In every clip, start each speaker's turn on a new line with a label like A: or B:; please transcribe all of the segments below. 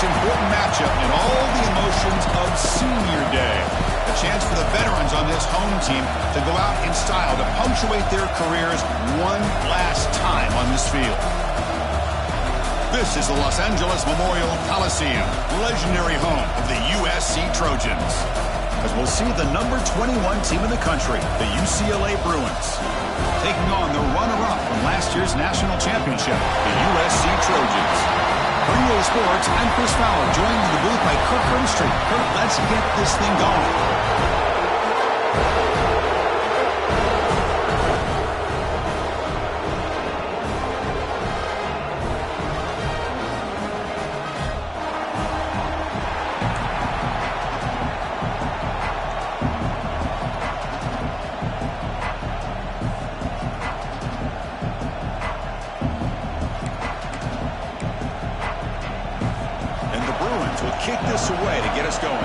A: important matchup and all the emotions of senior day. A chance for the veterans on this home team to go out in style to punctuate their careers one last time on this field. This is the Los Angeles Memorial Coliseum, legendary home of the USC Trojans. As we'll see the number 21 team in the country, the UCLA Bruins, taking on the runner-up from last year's national championship, the USC Trojans. For EA Sports, I'm Chris Fowler, joined in the booth by Kirk Herbstreit. Kirk, let's get this thing going. Kick this away to get us going.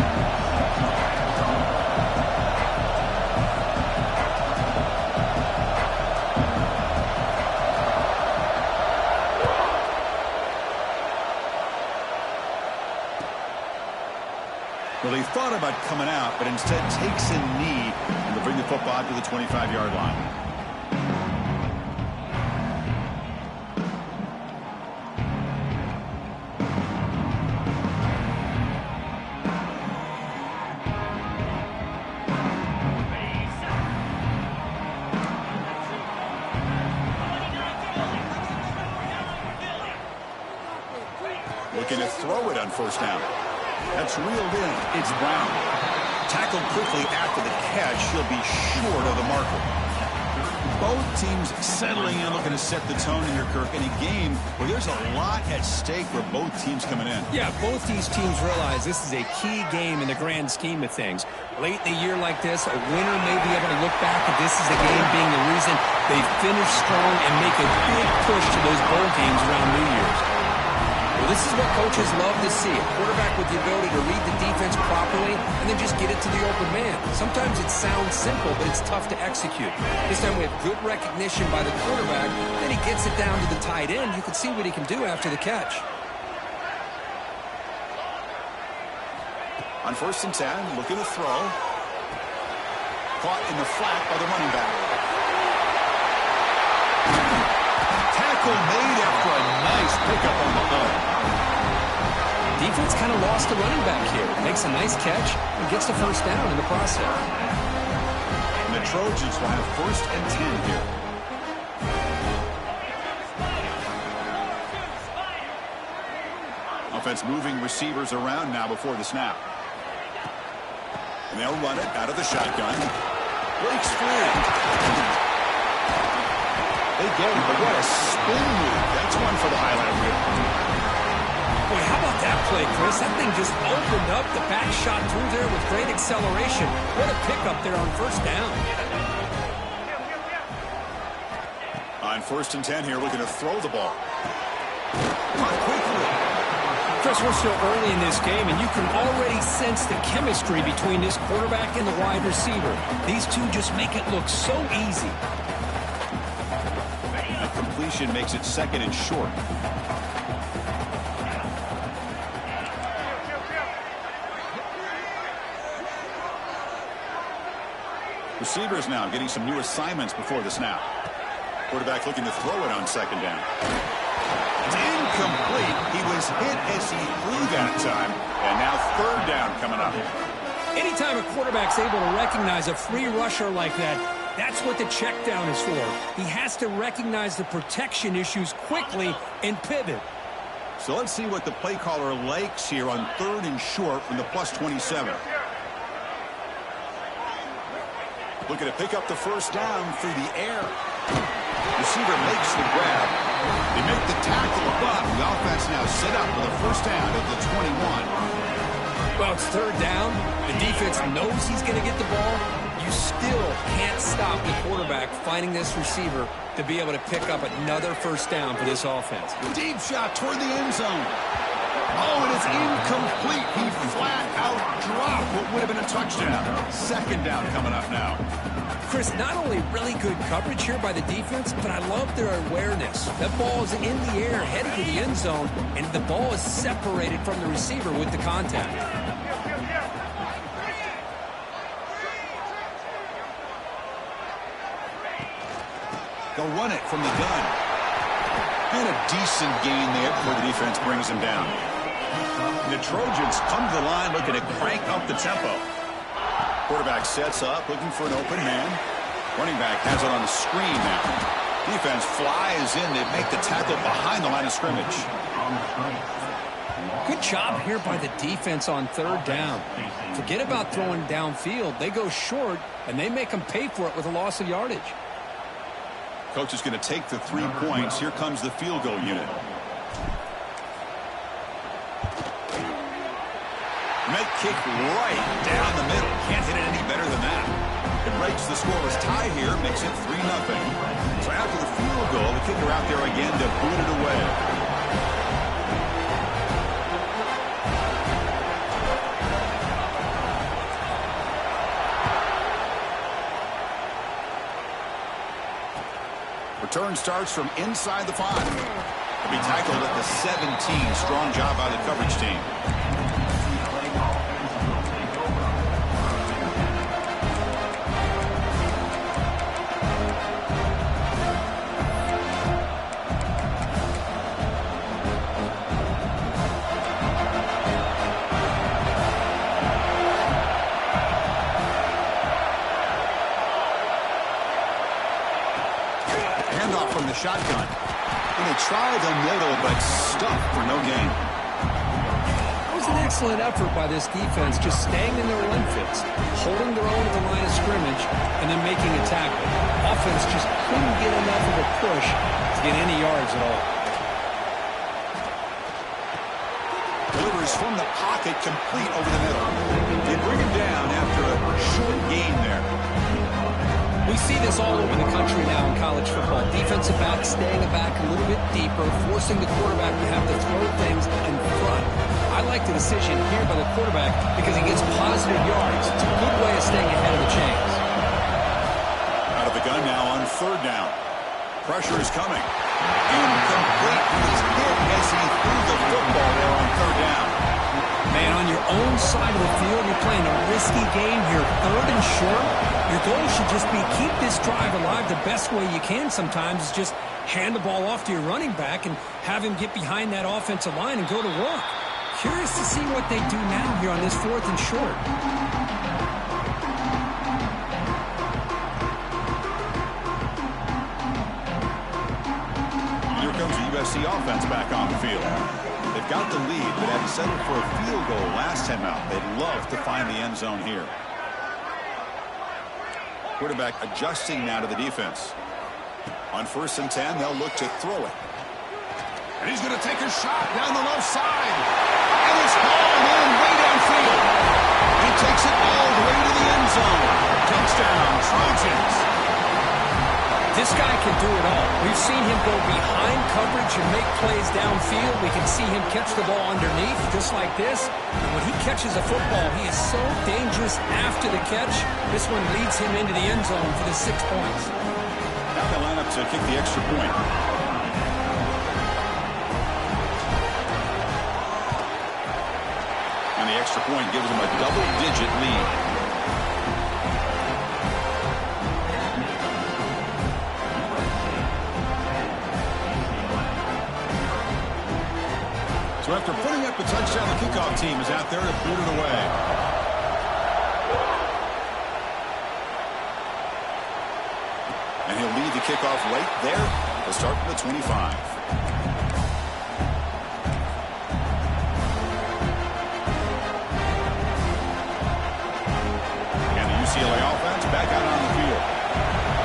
A: Well, he thought about coming out, but instead takes a knee and will bring the football to the 25-yard line. Looking to throw it on first down. That's reeled in. It's Brown. Tackled quickly after the catch. He'll be short of the marker. Both teams settling in, looking to set the tone here, Kirk, in a game where there's a lot at stake for both teams coming in.
B: Yeah, both these teams realize this is a key game in the grand scheme of things. Late in the year like this, a winner may be able to look back at this as a game being the reason they finish strong and make a big push to those bowl games around New Year's. Well, this is what coaches love to see, a quarterback with the ability to read the defense properly and then just get it to the open man. Sometimes it sounds simple, but it's tough to execute. This time we have good recognition by the quarterback, then he gets it down to the tight end. You can see what he can do after the catch.
A: On 1st and 10, looking to throw. Caught in the flat by the running back. Tackle made after a nice pickup on the punt.
B: Defense kind of lost the running back here. Makes a nice catch and gets the first down in the process.
A: And the Trojans will have 1st and 10 here. Offense moving receivers around now before the snap. And they'll run it out of the shotgun. Breaks free. They get him, but what a spin move. That's one for the highlight reel.
B: Boy, how about that play, Chris? That thing just opened up. The back shot through there with great acceleration. What a pickup there on first down.
A: On 1st and 10 here, looking to throw the ball. Caught quickly.
B: Chris, we're still early in this game, and you can already sense the chemistry between this quarterback and the wide receiver. These two just make it look so easy.
A: Completion makes it 2nd and short. Receivers now getting some new assignments before the snap. Quarterback looking to throw it on 2nd down. It's incomplete. He was hit as he threw that time. And now 3rd down coming up.
B: Anytime a quarterback's able to recognize a free rusher like that, that's what the check down is for. He has to recognize the protection issues quickly and pivot.
A: So let's see what the play caller likes here on 3rd and short from the +27. Looking to pick up the first down through the air. Receiver makes the grab. They make the tackle above. The offense now set up for the first down at the 21.
B: Well, it's 3rd down. The defense knows he's going to get the ball. You still can't stop the quarterback finding this receiver to be able to pick up another first down for this offense.
A: Deep shot toward the end zone. Oh, it is incomplete. He flat out dropped what would have been a touchdown. 2nd down coming up now.
B: Chris, not only really good coverage here by the defense, but I love their awareness. That ball is in the air, headed to the end zone, and the ball is separated from the receiver with the contact.
A: They'll run it from the gun. And a decent gain there before the defense brings him down. The Trojans come to the line looking to crank up the tempo. Quarterback sets up, looking for an open man. Running back has it on the screen now. Defense flies in. They make the tackle behind the line of scrimmage.
B: Good job here by the defense on third down. Forget about throwing downfield. They go short, and they make them pay for it with a loss of yardage.
A: Coach is going to take the 3 points. Here comes the field goal unit. Med kick right down the middle. Can't hit it any better than that. It breaks the scoreless tie here, makes it 3-0. So after the field goal, the kicker out there again to boot it away. Return starts from inside the 5. He'll be tackled at the 17. Strong job by the coverage team. Handoff from the shotgun. And they tried the middle, but stuck for no gain.
B: That was an excellent effort by this defense, just staying in their run fits, holding their own at the line of scrimmage, and then making a tackle. Offense just couldn't get enough of a push to get any yards at all.
A: Delivers from the pocket, complete over the middle. They bring him down after a short gain there.
B: We see this all over the country now in college football. Defensive backs staying back a little bit deeper, forcing the quarterback to have to throw things in front. I like the decision here by the quarterback because he gets positive yards. It's a good way of staying ahead of the chains.
A: Out of the gun now on third down. Pressure is coming. Incomplete. He was hit as he threw the football there on third down.
B: Man, on your own side of the field, you're playing a risky game here. Third and short. Your goal should just be keep this drive alive the best way you can sometimes is just hand the ball off to your running back and have him get behind that offensive line and go to work. Curious to see what they do now here on this fourth and short.
A: Here comes the USC offense back on the field. They've got the lead, but had to settle for a field goal last time out. They'd love to find the end zone here. Quarterback adjusting now to the defense. On 1st and 10, they'll look to throw it. And he's going to take a shot down the left side. And it's hauled in way downfield. And he takes it all the way to the end zone. Touchdown, Trojans.
B: This guy can do it all. We've seen him go behind coverage and make plays downfield. We can see him catch the ball underneath, just like this. And when he catches a football, he is so dangerous after the catch. This one leads him into the end zone for the 6 points.
A: Now they line up to kick the extra point. And the extra point gives them a double-digit lead. So after putting up the touchdown, the kickoff team is out there to boot it away. And he'll lead the kickoff right there to start from the 25. And the UCLA offense back out on the field.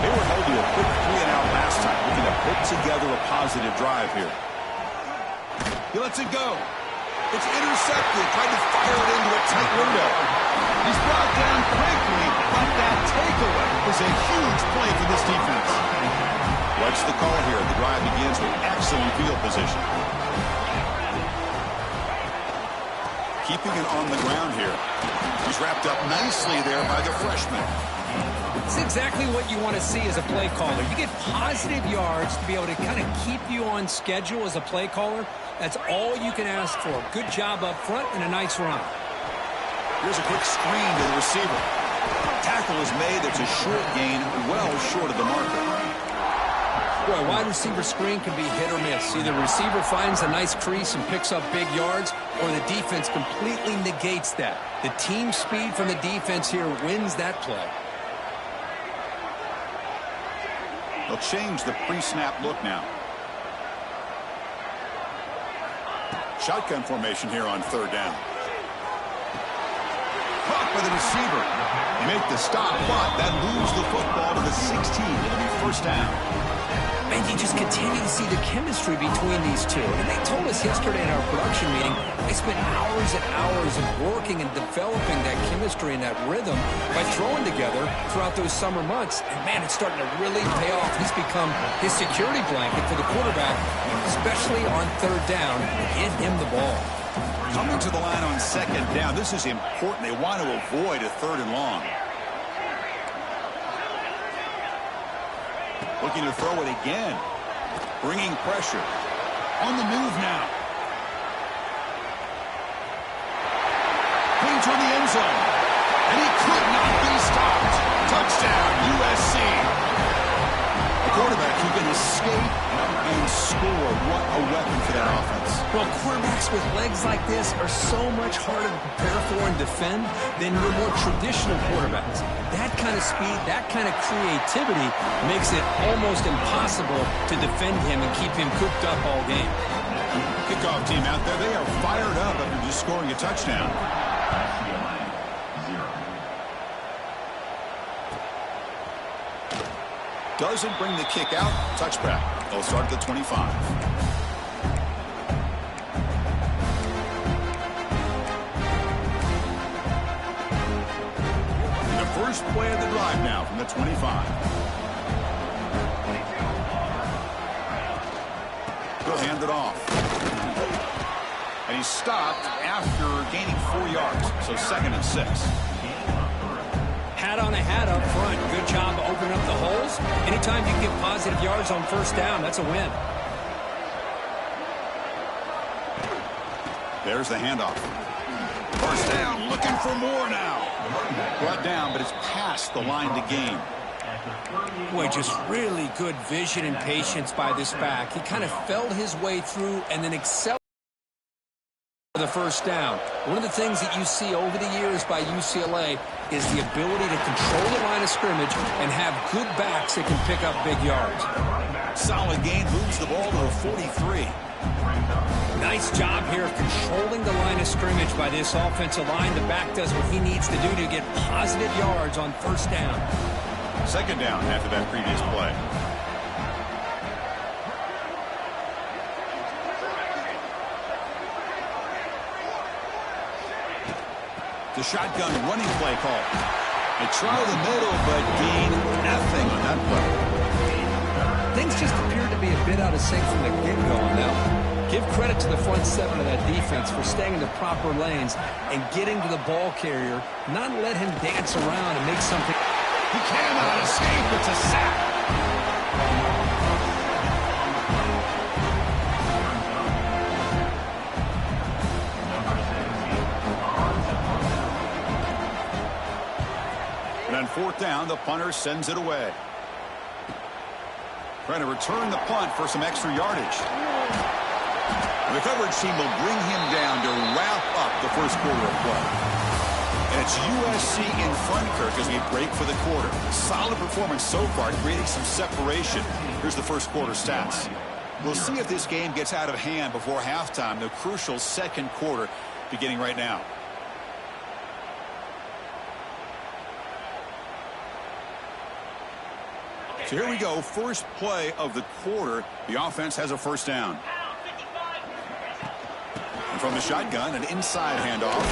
A: They were held to a quick 3-and-out last time, looking to put together a positive drive here. He lets it go. It's intercepted. Tried to fire it into a tight window. He's brought down quickly, but that takeaway is a huge play for this defense. What's the call here? The drive begins with excellent field position. Keeping it on the ground here. He's wrapped up nicely there by the freshman.
B: It's exactly what you want to see as a play caller. You get positive yards to be able to kind of keep you on schedule as a play caller. That's all you can ask for. Good job up front and a nice run.
A: Here's a quick screen to the receiver. Tackle is made. It's a short gain, well short of the marker.
B: Boy, a wide receiver screen can be hit or miss. Either the receiver finds a nice crease and picks up big yards, or the defense completely negates that. The team speed from the defense here wins that play.
A: They'll change the pre-snap look now. Shotgun formation here on third down. Caught by the receiver. They make the stop, but that moves the football to the 16. It'll be first down.
B: And you just continue to see the chemistry between these two. And they told us yesterday in our production meeting, they spent hours and hours of working and developing that chemistry and that rhythm by throwing together throughout those summer months. And, man, it's starting to really pay off. He's become his security blanket for the quarterback, especially on third down. Get him the ball.
A: Coming to the line on second down. This is important. They want to avoid a third and long. Looking to throw it again. Bringing pressure. On the move now. Clean toward the end zone. And he could not be stopped. Touchdown, USC. A quarterback who can escape and score. What a weapon for that offense.
B: Well, quarterbacks with legs like this are so much harder to prepare for and defend than your more traditional quarterbacks. That kind of speed, that kind of creativity makes it almost impossible to defend him and keep him cooped up all game.
A: Kickoff team out there, they are fired up after just scoring a touchdown. Doesn't bring the kick out. Touchback. They'll start at the 25. First play of the drive now from the 25. He'll hand it off. And he's stopped after gaining 4 yards. So 2nd and 6.
B: Hat on a hat up front. Good job opening up the holes. Anytime you can get positive yards on first down, that's a win.
A: There's the handoff. First down, looking for more now. Brought down, but it's past the line to gain.
B: Boy, just really good vision and patience by this back. He kind of felt his way through and then accelerated for the first down. One of the things that you see over the years by UCLA is the ability to control the line of scrimmage and have good backs that can pick up big yards.
A: Solid gain, moves the ball to the 43.
B: Nice job here of controlling the line of scrimmage by this offensive line. The back does what he needs to do to get positive yards on first down.
A: Second down after that previous play. The shotgun running play call. They try the middle, but gain nothing on that play.
B: Things just appeared to be a bit out of sync from the get-go on that. Give credit to the front seven of that defense for staying in the proper lanes and getting to the ball carrier, not let him dance around and make something.
A: He cannot escape. It's a sack. And on fourth down, the punter sends it away. Trying to return the punt for some extra yardage. The coverage team will bring him down to wrap up the first quarter of play. And it's USC in front, Kirk, as we break for the quarter. Solid performance so far, creating some separation. Here's the first quarter stats. We'll see if this game gets out of hand before halftime, the crucial second quarter beginning right now. So here we go, first play of the quarter. The offense has a first down. And from the shotgun, an inside handoff.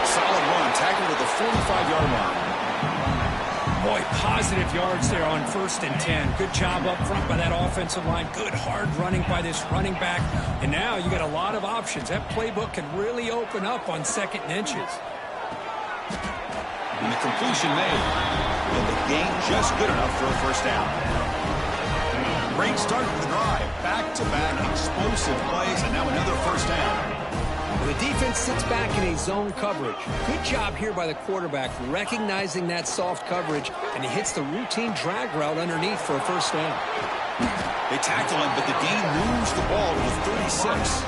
A: Solid run, tackled at the 45-yard line.
B: Boy, positive yards there on 1st and 10. Good job up front by that offensive line. Good hard running by this running back. And now you got a lot of options. That playbook can really open up on 2nd and inches.
A: And the completion made. and the gain just good enough for a first down. Great start to the drive. Back-to-back explosive plays, and now another first down.
B: The defense sits back in a zone coverage. Good job here by the quarterback recognizing that soft coverage, and he hits the routine drag route underneath for a first down.
A: They tackle him, but the gain moves the ball to the 36.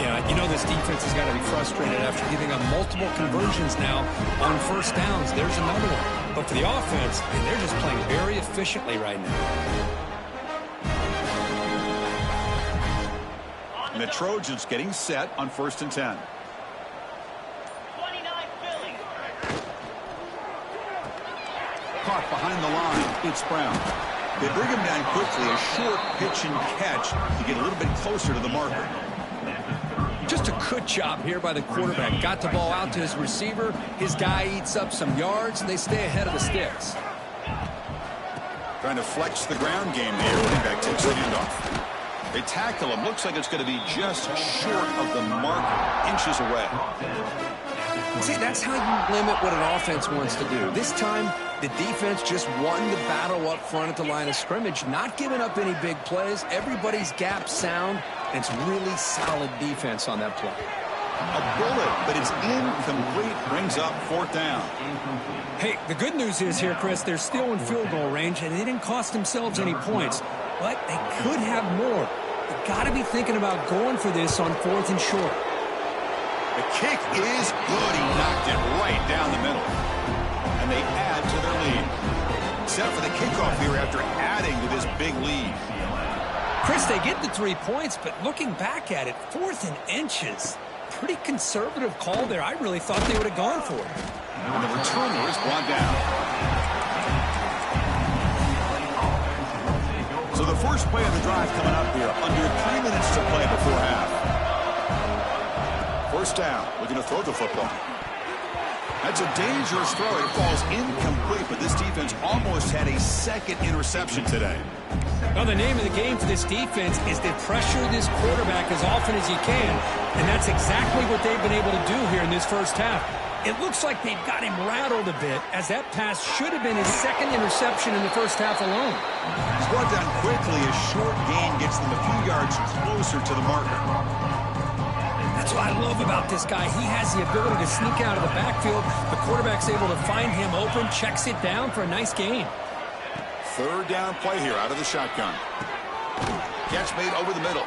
B: Yeah, you know this defense has got to be frustrated after giving up multiple conversions now on first downs. There's another one. But for the offense, they're just playing very efficiently right now.
A: And the Trojans getting set on 1st and 10.
C: 29 Philly.
A: Caught behind the line. It's Brown. They bring him down quickly. A short pitch and catch to get a little bit closer to the marker.
B: Just a good job here by the quarterback. Got the ball out to his receiver. His guy eats up some yards, and they stay ahead of the sticks.
A: Trying to flex the ground game here. Running back takes the handoff. They tackle him. Looks like it's going to be just short of the marker, inches away.
B: See, that's how you limit what an offense wants to do. This time, the defense just won the battle up front at the line of scrimmage, not giving up any big plays. Everybody's gap sound, and it's really solid defense on that play.
A: A bullet, but it's incomplete. Brings up 4th down.
B: Hey, the good news is here, Chris, they're still in field goal range, and they didn't cost themselves any points. But they could have more. They've got to be thinking about going for this on 4th and short.
A: The kick is good. He knocked it right down the middle. And they add to their lead. Set for the kickoff here after adding to this big lead.
B: Chris, they get the 3 points, but looking back at it, 4th and inches. Pretty conservative call there. I really thought they would have gone for it.
A: And the returner is brought down. So the first play of the drive coming up here. Under 3 minutes to play before half. First down. Looking to throw the football. That's a dangerous throw. It falls incomplete, but this defense almost had a second interception today.
B: Well, the name of the game for this defense is to pressure this quarterback as often as you can, and that's exactly what they've been able to do here in this first half. It looks like they've got him rattled a bit, as that pass should have been his second interception in the first half alone.
A: He's brought down quickly. A short gain gets them a few yards closer to the marker.
B: That's what I love about this guy. He has the ability to sneak out of the backfield. The quarterback's able to find him open, checks it down for a nice gain.
A: 3rd down play here out of the shotgun. Catch made over the middle.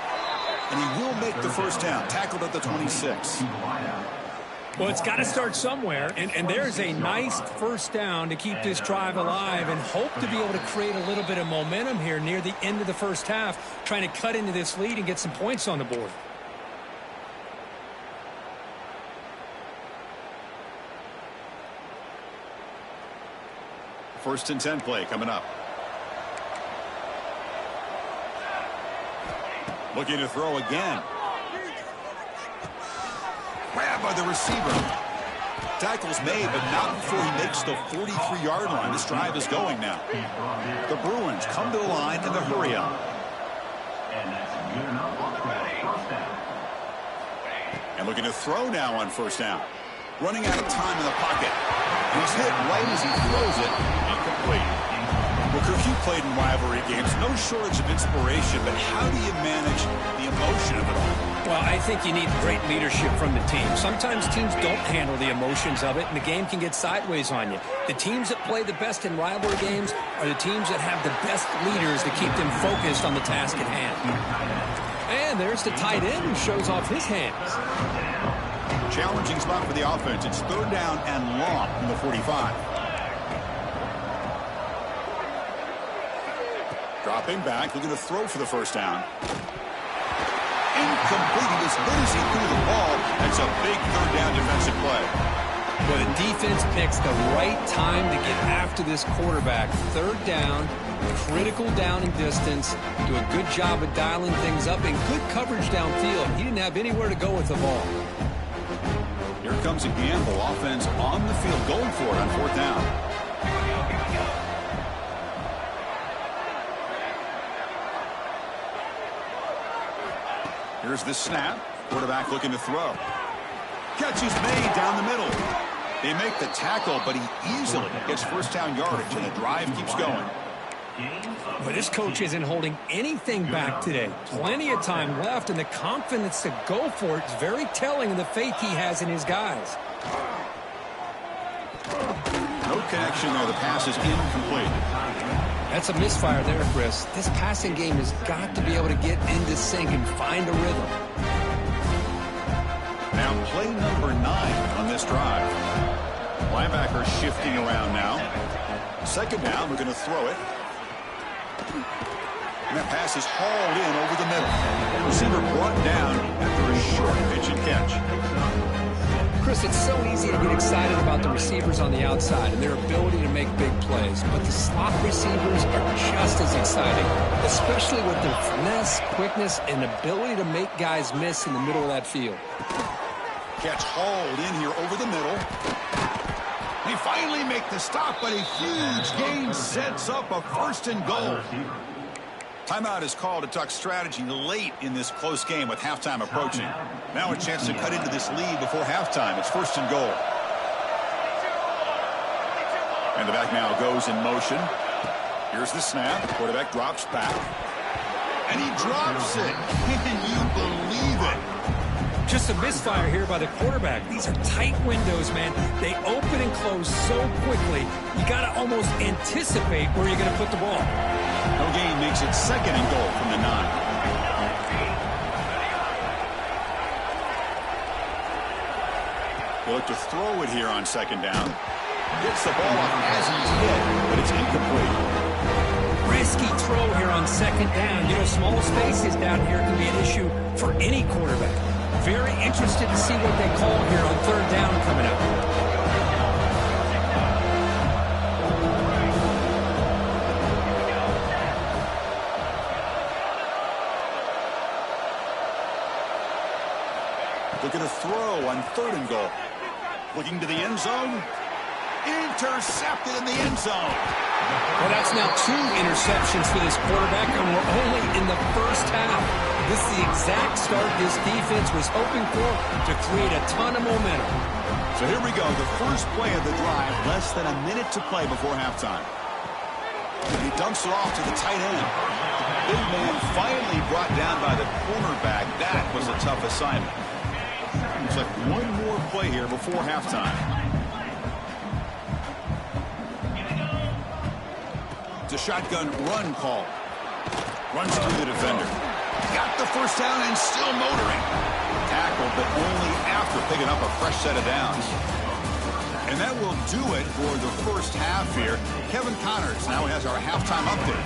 A: And he will make the first down. Tackled at the 26.
B: Well, it's got to start somewhere, and there's a nice first down to keep this drive alive and hope to be able to create a little bit of momentum here near the end of the first half, trying to cut into this lead and get some points on the board.
A: First and 10 play coming up. Looking to throw again. Grabbed by the receiver. Tackle's made, but not before he makes the 43-yard line. This drive is going now. The Bruins come to the line in the hurry up. And looking to throw now on first down. Running out of time in the pocket. And he's hit right as he throws it. Incomplete. Well, Kirk, you played in rivalry games. No shortage of inspiration, but how do you manage the emotion of it all?
B: Well, I think you need great leadership from the team. Sometimes teams don't handle the emotions of it, and the game can get sideways on you. The teams that play the best in rivalry games are the teams that have the best leaders to keep them focused on the task at hand. And there's the tight end who shows off his hands.
A: Challenging spot for the offense. It's 3rd down and long from the 45. Dropping back, looking to throw for the first down. Incomplete. He was hit as he threw the ball. That's a big 3rd down defensive play.
B: Well, the defense picks the right time to get after this quarterback. 3rd down, critical down and distance. Do a good job of dialing things up and good coverage downfield. He didn't have anywhere to go with the ball.
A: Here comes a gamble. Offense on the field going for it on 4th down. Here's the snap. Quarterback looking to throw. Catch is made down the middle. They make the tackle, but he easily gets first down yardage, and the drive keeps going.
B: But this coach isn't holding anything back today. Plenty of time left, and the confidence to go for it is very telling of the faith he has in his guys.
A: No connection there. The pass is incomplete.
B: That's a misfire there, Chris. This passing game has got to be able to get into sync and find a rhythm.
A: Now play number 9 on this drive. Linebacker shifting around now. Second down, we're going to throw it. And that pass is hauled in over the middle. The receiver brought down after a short pitch and catch.
B: Chris, it's so easy to get excited about the receivers on the outside and their ability to make big plays. But the slot receivers are just as exciting, especially with their finesse, quickness, and ability to make guys miss in the middle of that field.
A: Catch hauled in here over the middle. They finally make the stop, but a huge gain sets up a first and goal. Timeout is called to talk strategy late in this close game with halftime approaching. Now a chance to cut into this lead before halftime. It's first and goal. And the back now goes in motion. Here's the snap. Quarterback drops back. And he drops it. Can you believe it?
B: Just a misfire here by the quarterback. These are tight windows, man. They open and close so quickly, you got to almost anticipate where you're going to put the ball.
A: No gain makes it second and goal from the 9. They look to throw it here on second down. Gets the ball off as he's hit, but it's incomplete.
B: Risky throw here on second down. You know, small spaces down here can be an issue for any quarterback. Very interested to see what they call here on third down coming up.
A: Looking to throw on third and goal. Looking to the end zone. Intercepted in the end zone.
B: Well, that's now 2 interceptions for this quarterback, and we're only in the first half. This is the exact start this defense was hoping for to create a ton of momentum.
A: So here we go, the first play of the drive, less than a minute to play before halftime. And he dumps it off to the tight end. Big man finally brought down by the cornerback. That was a tough assignment. Looks like one more play here before halftime. It's a shotgun run call. Runs through the defender. Got the first down and still motoring. Tackled, but only after picking up a fresh set of downs. And that will do it for the first half here. Kevin Connors now has our halftime update.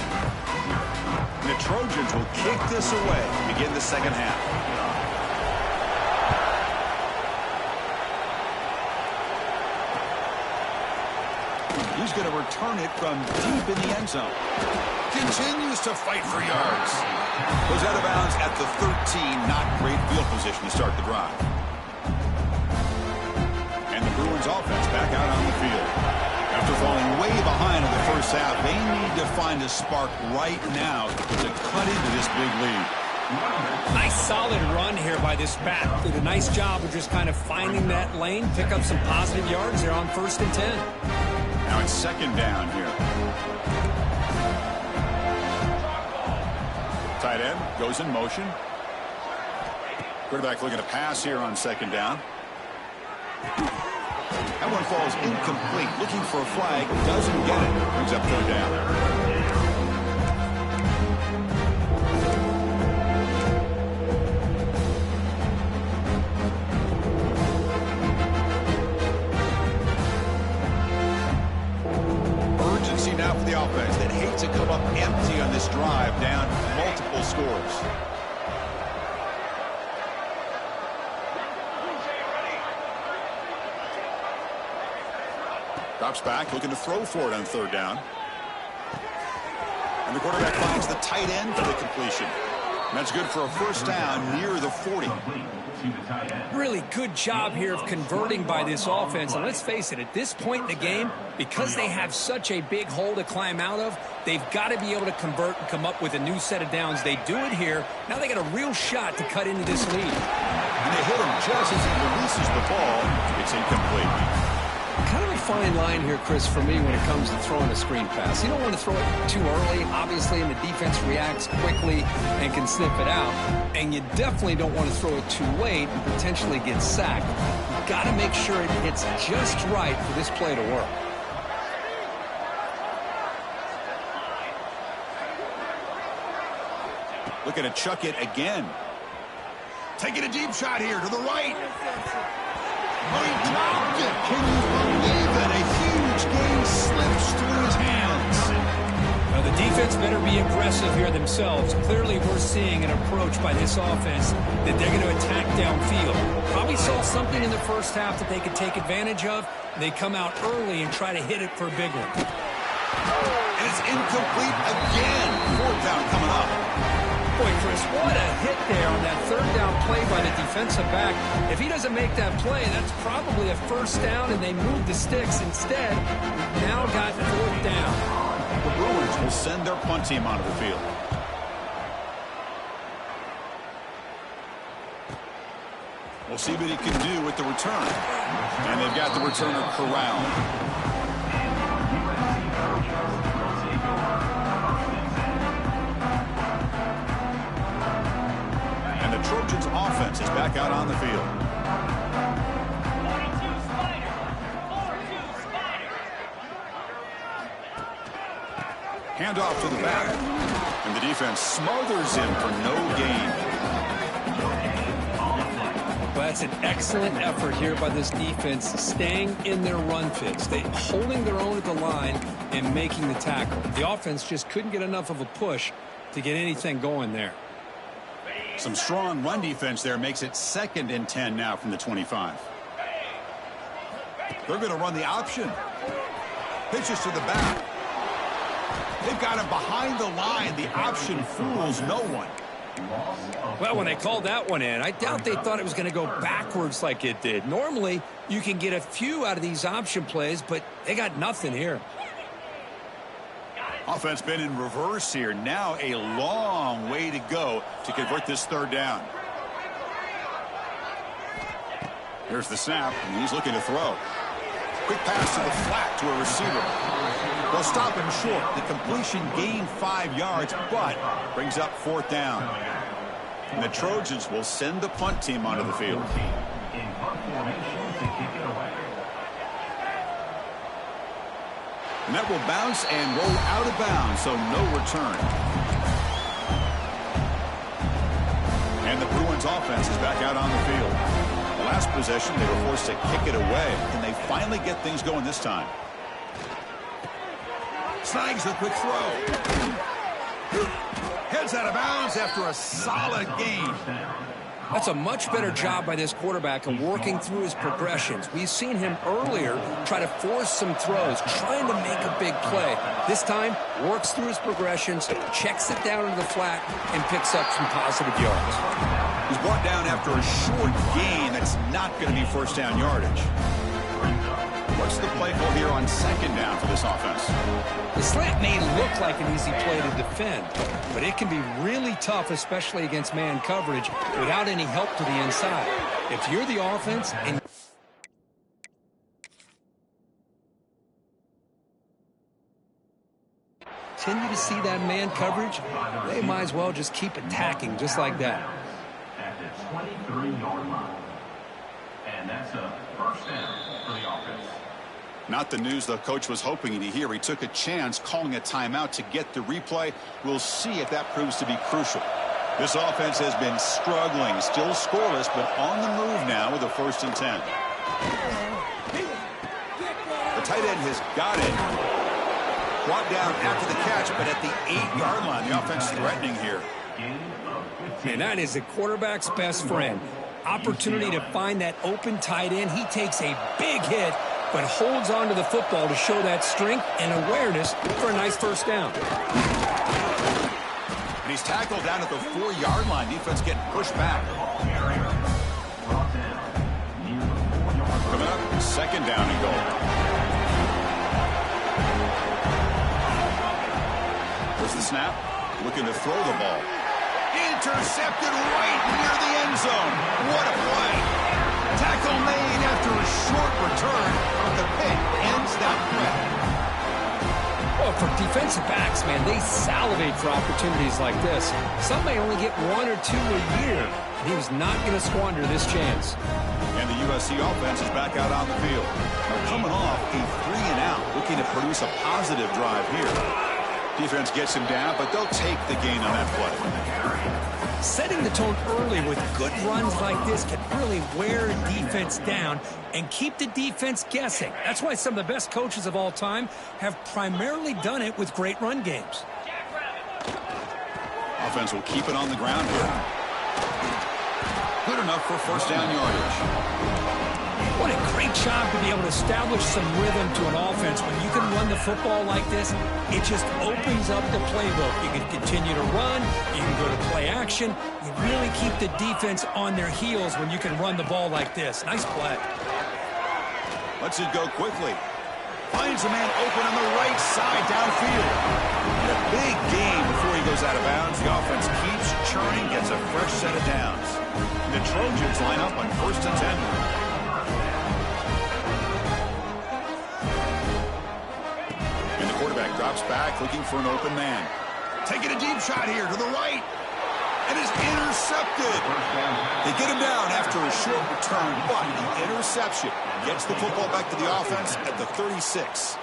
A: And the Trojans will kick this away to begin the second half. He's going to return it from deep in the end zone. Continues to fight for yards. Goes out of bounds at the 13. Not great field position to start the drive. And the Bruins offense back out on the field. After falling way behind in the first half, they need to find a spark right now to cut into this big lead.
B: Nice solid run here by this back. Did a nice job of just kind of finding that lane, pick up some positive yards there on 1st and 10.
A: Now it's second down here. Tight end goes in motion. Quarterback looking to pass here on second down. That one falls incomplete. Looking for a flag. Doesn't get it. Brings up third down. Now for the offense that hate to come up empty on this drive, down multiple scores. Drops back, looking to throw for it on third down. And the quarterback finds the tight end for the completion. And that's good for a first down near the 40.
B: Really good job here of converting by this offense. And let's face it, at this point in the game, because they have such a big hole to climb out of, they've got to be able to convert and come up with a new set of downs. They do it here. Now they got a real shot to cut into this lead.
A: And they hit him just as he releases the ball. It's incomplete.
B: fine line here, Chris, for me when it comes to throwing a screen pass. You don't want to throw it too early, obviously, and the defense reacts quickly and can sniff it out. And you definitely don't want to throw it too late and potentially get sacked. You've got to make sure it hits just right for this play to work.
A: Looking to chuck it again. Taking a deep shot here to the right. Oh, he dropped it. Can you believe it? A huge gain slips through his hands.
B: Now, the defense better be aggressive here themselves. Clearly, we're seeing an approach by this offense that they're going to attack downfield. Probably saw something in the first half that they could take advantage of. They come out early and try to hit it for a big one.
A: And it's incomplete again. Fourth down coming up.
B: Boy, Chris, what a hit there on that third down play by the defensive back. If he doesn't make that play, that's probably a first down, and they move the sticks. Instead, we've now got fourth down.
A: The Bruins will send their punt team onto the field. We'll see what he can do with the return. And they've got the returner corralled. Trojans offense is back out on the field. Handoff to the back. And the defense smothers him for no gain.
B: Well, that's an excellent effort here by this defense, staying in their run fits. They holding their own at the line and making the tackle. The offense just couldn't get enough of a push to get anything going there.
A: Some strong run defense there makes it 2nd and 10 now from the 25. They're going to run the option. Pitches to the back. They've got him behind the line. The option fools no one.
B: Well, when they called that one in, I doubt they thought it was going to go backwards like it did. Normally, you can get a few out of these option plays, but they got nothing here.
A: Offense been in reverse here. Now a long way to go to convert this third down. Here's the snap, and he's looking to throw. Quick pass to the flat to a receiver. They'll stop him short. The completion gained 5 yards, but brings up fourth down. And the Trojans will send the punt team onto the field. And that will bounce and roll out of bounds, so no return. And the Bruins offense is back out on the field. The last possession, they were forced to kick it away. Can they finally get things going this time? Snags the quick throw. Heads out of bounds after a solid gain.
B: That's a much better job by this quarterback of working through his progressions. We've seen him earlier try to force some throws, trying to make a big play. This time, works through his progressions, checks it down into the flat, and picks up some positive yards.
A: He's brought down after a short gain that's not going to be first down yardage. What's the play call here on 2nd down for this offense?
B: The slant may look like an easy play to defend, but it can be really tough, especially against man coverage, without any help to the inside. If you're the offense and continue to see that man coverage, they might as well just keep attacking just like that.
C: At the 23-yard line. And that's a first down for the offense.
A: Not the news the coach was hoping to hear. He took a chance calling a timeout to get the replay. We'll see if that proves to be crucial. This offense has been struggling, still scoreless, but on the move now with a 1st and 10. The tight end has got it. Brought down after the catch, but at the 8-yard line, the offense threatening here.
B: And that is a quarterback's best friend. Opportunity to find that open tight end. He takes a big hit, but holds on to the football to show that strength and awareness for a nice first down.
A: And he's tackled down at the 4-yard line. Defense getting pushed back. Coming up, 2nd down and goal. There's the snap. Looking to throw the ball. Intercepted right near the end zone. What a play. Tackle made after a short return, but the pick ends
B: Well, for defensive backs, man, they salivate for opportunities like this. Some may only get 1 or 2 a year, and he was not going to squander this chance.
A: And the USC offense is back out on the field. Now coming off a 3-and-out, looking to produce a positive drive here. Defense gets him down, but they'll take the gain on that play.
B: Setting the tone early with good runs like this can really wear a defense down and keep the defense guessing. That's why some of the best coaches of all time have primarily done it with great run games.
A: Offense will keep it on the ground here. Good enough for first down yardage.
B: What a great job to be able to establish some rhythm to an offense. When you can run the football like this, it just opens up the playbook. You can continue to run. You can go to play action. You really keep the defense on their heels when you can run the ball like this. Nice play.
A: Lets it go quickly. Finds a man open on the right side downfield. And a big gain before he goes out of bounds. The offense keeps churning, gets a fresh set of downs. The Trojans line up on 1st and 10. Quarterback drops back, looking for an open man. Taking a deep shot here to the right. And is intercepted. They get him down after a short return, but the interception gets the football back to the offense at the 36.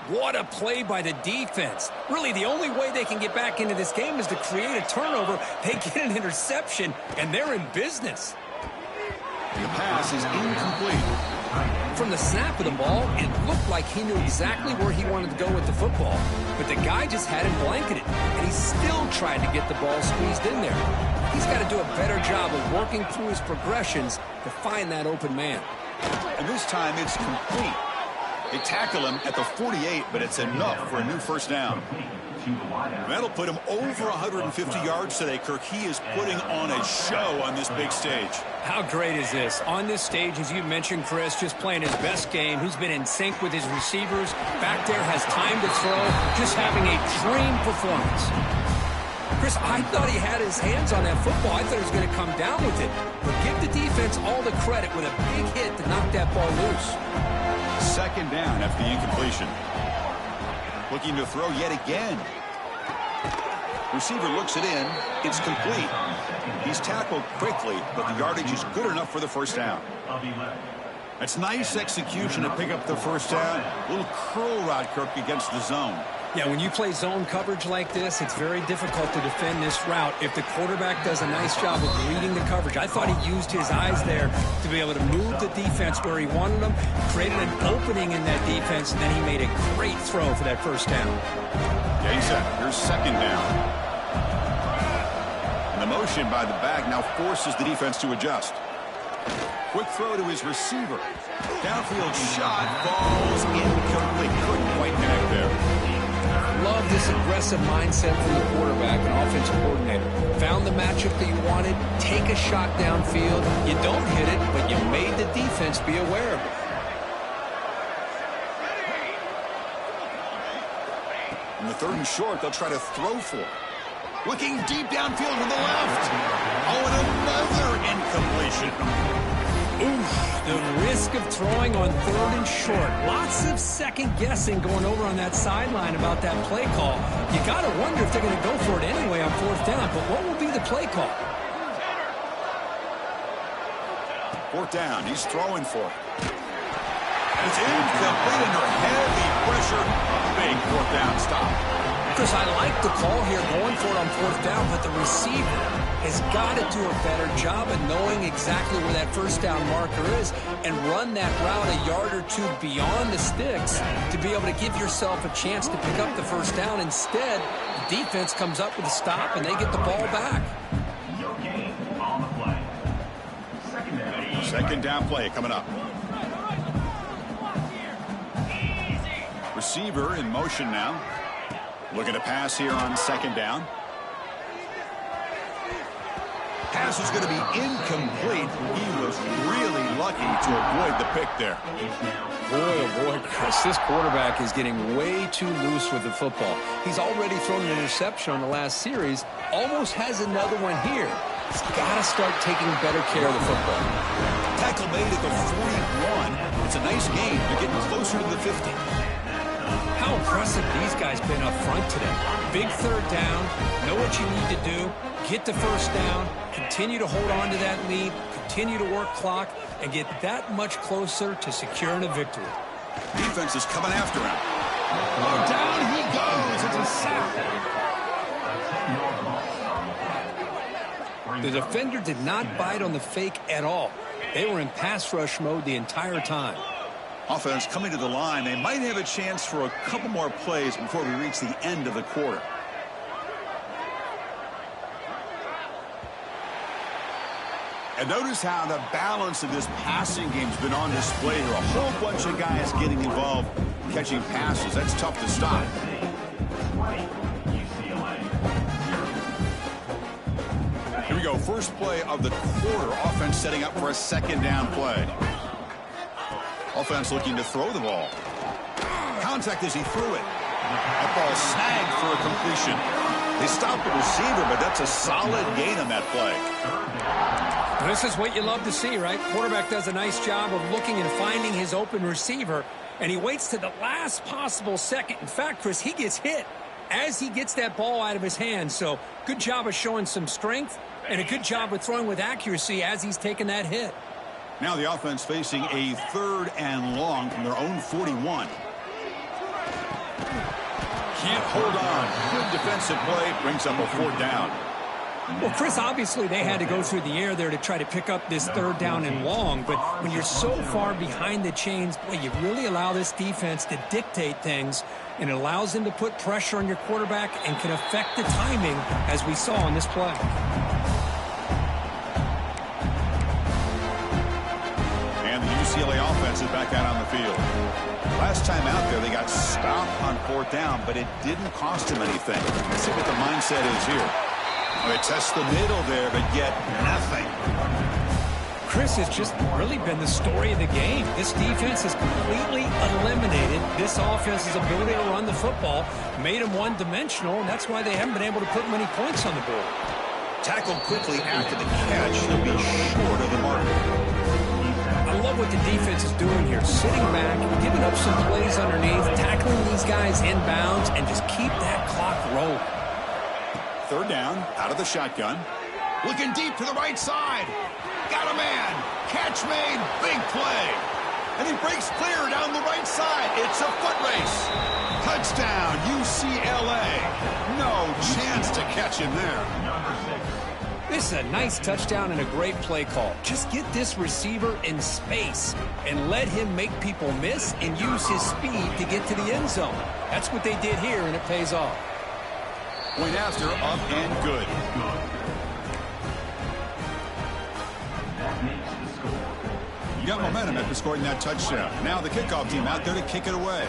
B: What a play by the defense. Really, the only way they can get back into this game is to create a turnover. They get an interception, and they're in business.
A: The pass is incomplete.
B: From the snap of the ball, it looked like he knew exactly where he wanted to go with the football. But the guy just had him blanketed, and he still tried to get the ball squeezed in there. He's got to do a better job of working through his progressions to find that open man.
A: And this time it's complete. They tackle him at the 48, but it's enough for a new first down. That'll put him over 150 yards today, Kirk. He is putting on a show on this big stage.
B: How great is this? On this stage, as you mentioned, Chris, just playing his best game. He's been in sync with his receivers. Back there, has time to throw. Just having a dream performance. Chris, I thought he had his hands on that football. I thought he was going to come down with it. But give the defense all the credit with a big hit to knock that ball loose.
A: 2nd down after the incompletion. Looking to throw yet again. Receiver looks it in. It's complete. He's tackled quickly, but the yardage is good enough for the first down. That's nice execution to pick up the first down. A little curl route, Kirk, against the zone.
B: Yeah, when you play zone coverage like this, it's very difficult to defend this route if the quarterback does a nice job of reading the coverage. I thought he used his eyes there to be able to move the defense where he wanted them, created an opening in that defense, and then he made a great throw for that first down.
A: Yeah, he's set. Here's 2nd down. And the motion by the back now forces the defense to adjust. Quick throw to his receiver. Downfield shot falls incomplete. Couldn't quite connect there.
B: Love this aggressive mindset from the quarterback and offensive coordinator. Found the matchup that you wanted, take a shot downfield. You don't hit it, but you made the defense be aware of it.
A: In the 3rd and short, they'll try to throw for it. Looking deep downfield to the left. Oh, and another incompletion.
B: Oof, the risk of throwing on 3rd and short. Lots of second guessing going over on that sideline about that play call. You got to wonder if they're going to go for it anyway on 4th down, but what will be the play call?
A: 4th down, he's throwing for it. It's incomplete under heavy pressure. Big 4th down stop.
B: Chris, I like the call here going for it on 4th down, but the receiver has got to do a better job of knowing exactly where that first down marker is and run that route a yard or two beyond the sticks to be able to give yourself a chance to pick up the first down. Instead, the defense comes up with a stop and they get the ball back.
C: No gain on the play.
A: 2nd down play coming up. Receiver in motion now. Looking to pass here on 2nd down. Pass is going to be incomplete. He was really lucky to avoid the pick there.
B: Boy, oh boy, Chris, this quarterback is getting way too loose with the football. He's already thrown an interception on the last series. Almost has another one here. He's got to start taking better care of the football.
A: Tackle made at the 41. It's a nice gain. They're getting closer to the 50.
B: How impressive these guys been up front today. Big third down, know what you need to do, get the first down, continue to hold on to that lead, continue to work clock, and get that much closer to securing a victory.
A: Defense is coming after him. Oh, down he goes. It's a sack.
B: The defender did not bite on the fake at all. They were in pass rush mode the entire time.
A: Offense coming to the line. They might have a chance for a couple more plays before we reach the end of the quarter. And notice how the balance of this passing game's been on display here. A whole bunch of guys getting involved catching passes. That's tough to stop. Here we go. First play of the quarter. Offense setting up for a second down play. Offense looking to throw the ball. Contact as he threw it. That ball snagged for a completion. They stopped the receiver, but that's a solid gain on that play.
B: This is what you love to see, right? Quarterback does a nice job of looking and finding his open receiver, and he waits to the last possible second. In fact, Chris, he gets hit as he gets that ball out of his hand. So good job of showing some strength and a good job of throwing with accuracy as he's taking that hit.
A: Now the offense facing a 3rd and long from their own 41. Can't hold on. Good defensive play. Brings up a 4th down.
B: Well, Chris, obviously they had to go through the air there to try to pick up this 3rd down and long. But when you're so far behind the chains, boy, you really allow this defense to dictate things. And it allows them to put pressure on your quarterback and can affect the timing, as we saw on this play.
A: And the UCLA offense is back out on the field. Last time out there, they got stopped on 4th down, but it didn't cost them anything. Let's see what the mindset is here. They test the middle there, but yet nothing.
B: Chris, has just really been the story of the game. This defense has completely eliminated this offense's ability to run the football, made them one-dimensional, and that's why they haven't been able to put many points on the board.
A: Tackled quickly after the catch. They'll be short of the mark.
B: I love what the defense is doing here. Sitting back, giving up some plays underneath, tackling these guys inbounds, and just keep that clock rolling.
A: 3rd down, out of the shotgun. Looking deep to the right side. Got a man. Catch made. Big play. And he breaks clear down the right side. It's a foot race. Touchdown, UCLA. No chance to catch him there.
B: This is a nice touchdown and a great play call. Just get this receiver in space and let him make people miss and use his speed to get to the end zone. That's what they did here, and it pays off.
A: Point after, up and good. You got momentum after scoring that touchdown. Now the kickoff team out there to kick it away.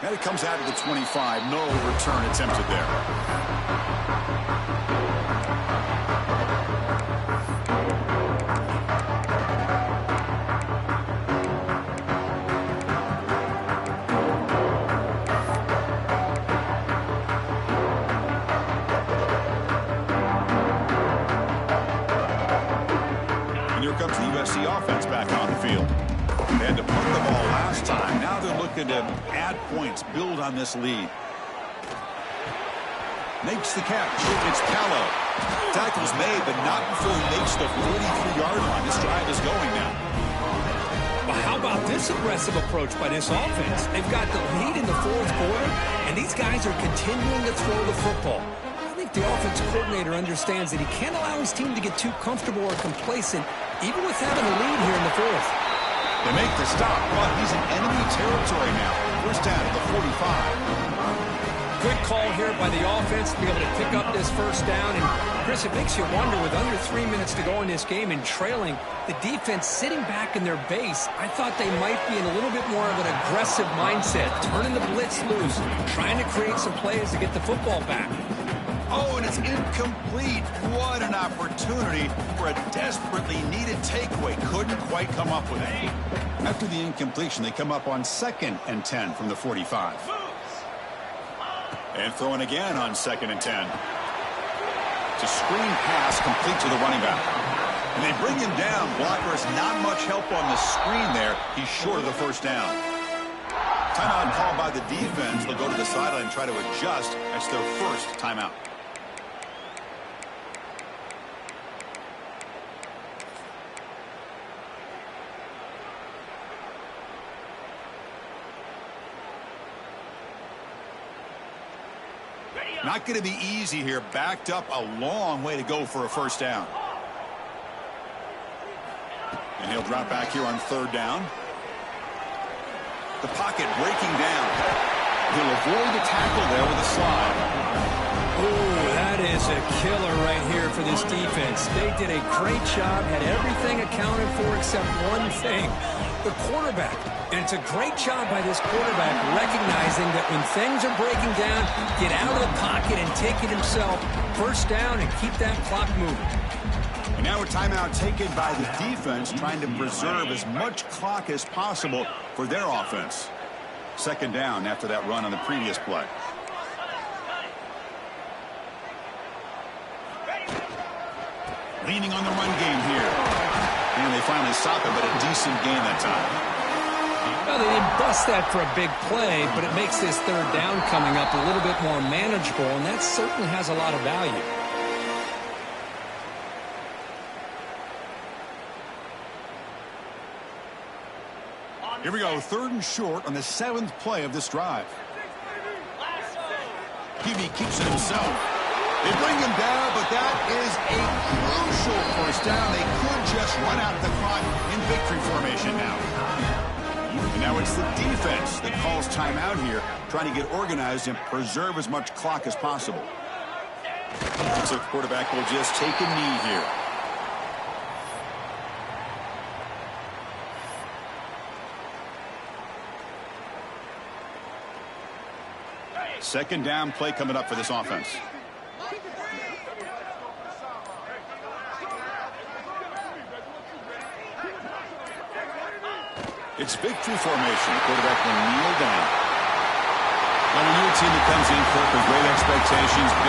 A: And it comes out of the 25. No return attempted there. Comes the USC offense back on the field. They had to punt the ball last time. Now they're looking to add points, build on this lead. Makes the catch. It's Callow. Tackle's made, but not before he makes the 43-yard line. This drive is going now.
B: Well, how about this aggressive approach by this offense? They've got the lead in the 4th quarter, and these guys are continuing to throw the football. I think the offensive coordinator understands that he can't allow his team to get too comfortable or complacent, even with having a lead here in the 4th.
A: They make the stop, but he's in enemy territory now. First down at the 45.
B: Good call here by the offense to be able to pick up this first down. And, Chris, it makes you wonder, with under 3 minutes to go in this game and trailing, the defense sitting back in their base, I thought they might be in a little bit more of an aggressive mindset, turning the blitz loose, trying to create some plays to get the football back.
A: Oh, and it's incomplete. What an opportunity for a desperately needed takeaway. Couldn't quite come up with it. After the incompletion, they come up on 2nd and 10 from the 45. And throwing again on 2nd and 10. It's a screen pass complete to the running back. And they bring him down. Blockers not much help on the screen there. He's short of the first down. Timeout called by the defense. They'll go to the sideline and try to adjust. That's their first timeout. Not going to be easy here. Backed up a long way to go for a first down. And he'll drop back here on third down. The pocket breaking down. He'll avoid the tackle there with a slide.
B: Oh, that is a killer right here for this defense. They did a great job, had everything accounted for except one thing, the quarterback. And it's a great job by this quarterback recognizing that when things are breaking down, get out of the pocket and take it himself. First down and keep that clock moving.
A: And now a timeout taken by the defense, trying to preserve as much clock as possible for their offense. Second down after that run on the previous play. Leaning on the run game here. And they finally stop it, but a decent gain that time.
B: Well, they didn't bust that for a big play, but it makes this third down coming up a little bit more manageable, and that certainly has a lot of value.
A: Here we go, third and short on the 7th play of this drive. Peavy keeps it himself. They bring him down, but that is a crucial first down. They could just run out the clock in victory formation now. And now it's the defense that calls timeout here, trying to get organized and preserve as much clock as possible. Looks like the quarterback will just take a knee here. Second down play coming up for this offense. It's victory formation. The quarterback will kneel down. Now, when you're a team that comes in, Kirk, with great expectations, big